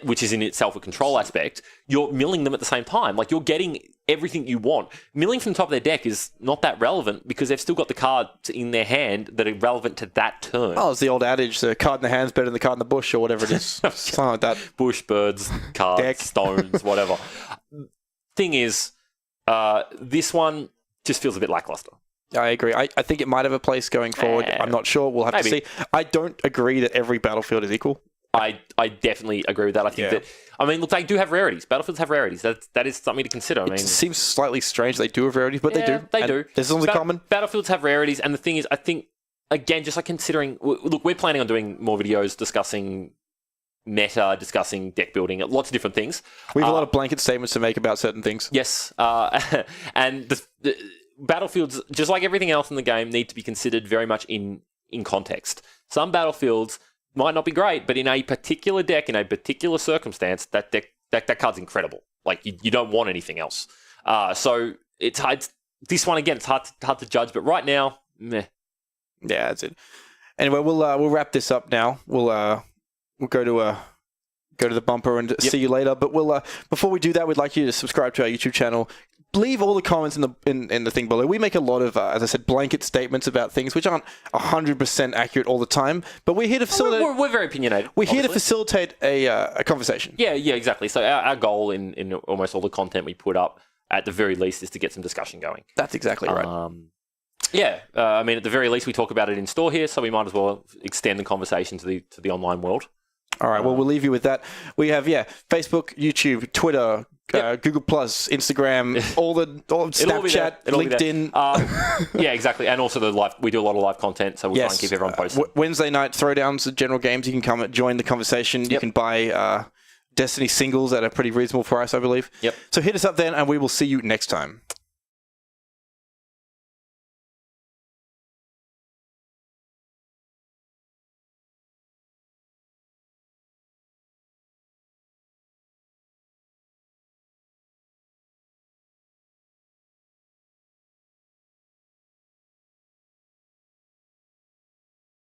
which is in itself a control aspect, you're milling them at the same time. Like, you're getting everything you want. Milling from the top of their deck is not that relevant because they've still got the cards in their hand that are relevant to that turn. Oh, it's the old adage, the card in the hand's better than the card in the bush, or whatever it is. Something like that. Bush, birds, cards, deck. Stones, whatever. Thing is, this one just feels a bit lackluster. I agree. I think it might have a place going forward. I'm not sure. We'll have to see. I don't agree that every battlefield is equal. I definitely agree with that. I think that, look, they do have rarities. Battlefields have rarities. That is something to consider. It seems slightly strange they do have rarities, but they do. They do. This is common. Battlefields have rarities, and the thing is, I think, again, just like considering, look, we're planning on doing more videos discussing meta, discussing deck building, lots of different things. We have a lot of blanket statements to make about certain things. Yes. And the battlefields, just like everything else in the game, need to be considered very much in context. Some battlefields might not be great, but in a particular deck, in a particular circumstance, that card's incredible. Like, you don't want anything else. So it's hard. This one, again, it's hard to judge, but right now, meh. Yeah, that's it. Anyway, we'll wrap this up now. We'll go to the bumper and see you later. But before we do that, we'd like you to subscribe to our YouTube channel. Leave all the comments in the thing below. We make a lot of, as I said, blanket statements about things which aren't 100% accurate all the time. But we're here to facilitate. We're very opinionated. We're here to facilitate a conversation. Yeah, exactly. So our goal in almost all the content we put up, at the very least, is to get some discussion going. That's exactly right. At the very least, we talk about it in store here, so we might as well extend the conversation to the online world. All right. Well, we'll leave you with that. We have Facebook, YouTube, Twitter. Google Plus, Instagram, all Snapchat, LinkedIn. Yeah, exactly. And also we do a lot of live content, so we'll try and keep everyone posted. Wednesday night throwdowns at General Games. You can come join the conversation. Yep. You can buy Destiny singles at a pretty reasonable price, I believe. Yep. So hit us up then, and we will see you next time.